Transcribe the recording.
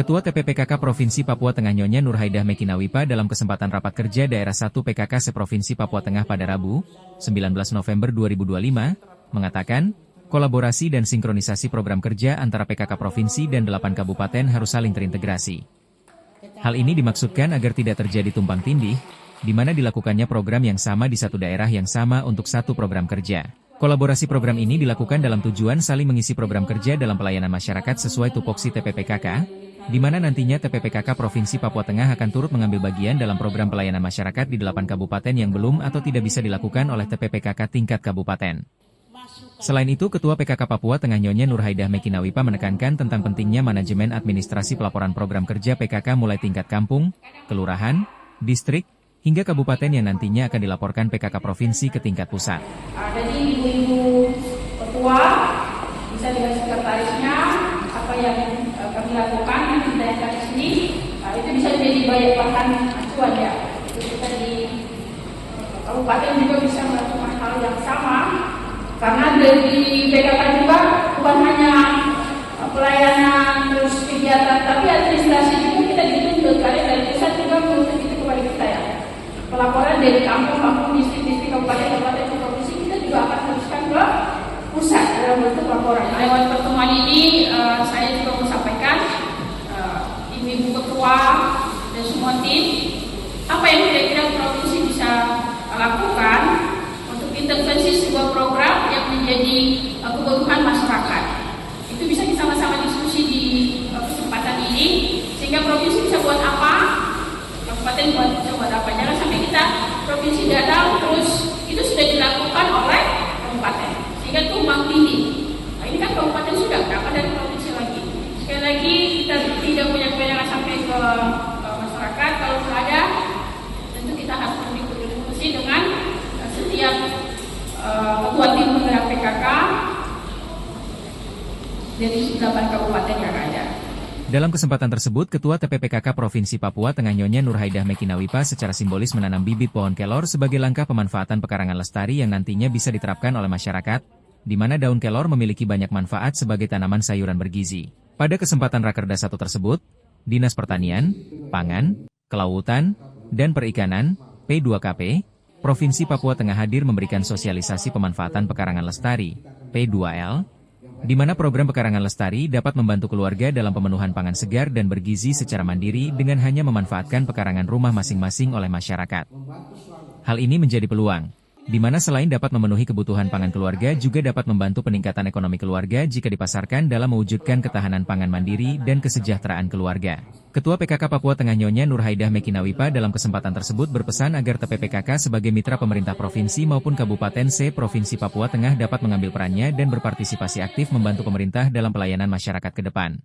Ketua TPPKK Provinsi Papua Tengah Nyonya Nurhaidah Mekinawipa dalam kesempatan rapat kerja Daerah 1 PKK se-Provinsi Papua Tengah pada Rabu, 19 November 2025, mengatakan, kolaborasi dan sinkronisasi program kerja antara PKK Provinsi dan 8 kabupaten harus saling terintegrasi. Hal ini dimaksudkan agar tidak terjadi tumpang tindih, di mana dilakukannya program yang sama di satu daerah yang sama untuk satu program kerja. Kolaborasi program ini dilakukan dalam tujuan saling mengisi program kerja dalam pelayanan masyarakat sesuai tupoksi TPPKK, di mana nantinya TPPKK Provinsi Papua Tengah akan turut mengambil bagian dalam program pelayanan masyarakat di 8 kabupaten yang belum atau tidak bisa dilakukan oleh TPPKK tingkat kabupaten. Selain itu, Ketua PKK Papua Tengah Nyonya Nurhaidah Mekinawipa menekankan tentang pentingnya manajemen administrasi pelaporan program kerja PKK mulai tingkat kampung, kelurahan, distrik, hingga kabupaten yang nantinya akan dilaporkan PKK Provinsi ke tingkat pusat. Jadi ibu-ibu ketua bisa dengan sekretarisnya apa yang kami lakukan nanti ditayangkan di sini, itu bisa menjadi banyak bahan acuan ya. Itu kita di kabupaten juga bisa melakukan hal yang sama, karena dari PKK juga bukan hanya pelayanan terus kegiatan, tapi administrasi juga kita dituntut karena dari pusat juga menuntut itu kepada kita ya. Pelaporan dari kampung-kampung, distrik-distrik, kabupaten ke provinsi kita juga akan teruskan ke pusat dalam bentuk laporan. Lewat pertemuan ini saya juga mau sampaikan ibu-ibu ketua dan semua tim apa yang kira-kira provinsi bisa lakukan untuk intervensi sebuah program yang menjadi kebutuhan masyarakat. Itu bisa sama-sama diskusi di kesempatan ini sehingga provinsi bisa buat apa, kabupaten bisa buat apa. Jangan sampai kita provinsi datang terus itu sudah dilakukan oleh kabupaten sehingga tumpang tindih. Nah, ini kan kabupaten sudah berapa dari provinsi lagi. Sekali lagi kita tidak punya kewenangan sampai ke masyarakat. Kalau ada, tentu kita harus berdiskusi dengan setiap ketua tim penggerak PKK dari 8 kabupaten yang ada. Dalam kesempatan tersebut, Ketua TPPKK Provinsi Papua Tengah Nyonya Nurhaidah Mekinawipa secara simbolis menanam bibit pohon kelor sebagai langkah pemanfaatan pekarangan lestari yang nantinya bisa diterapkan oleh masyarakat, di mana daun kelor memiliki banyak manfaat sebagai tanaman sayuran bergizi. Pada kesempatan Rakerda 1 tersebut, Dinas Pertanian, Pangan, Kelautan, dan Perikanan, P2KP, Provinsi Papua Tengah hadir memberikan sosialisasi pemanfaatan pekarangan lestari, P2L, di mana program pekarangan lestari dapat membantu keluarga dalam pemenuhan pangan segar dan bergizi secara mandiri dengan hanya memanfaatkan pekarangan rumah masing-masing oleh masyarakat. Hal ini menjadi peluang, di mana selain dapat memenuhi kebutuhan pangan keluarga juga dapat membantu peningkatan ekonomi keluarga jika dipasarkan dalam mewujudkan ketahanan pangan mandiri dan kesejahteraan keluarga. Ketua PKK Papua Tengah Nyonya Nurhaidah Mekinawipa dalam kesempatan tersebut berpesan agar TPPKK sebagai mitra pemerintah provinsi maupun kabupaten se-Provinsi Papua Tengah dapat mengambil perannya dan berpartisipasi aktif membantu pemerintah dalam pelayanan masyarakat ke depan.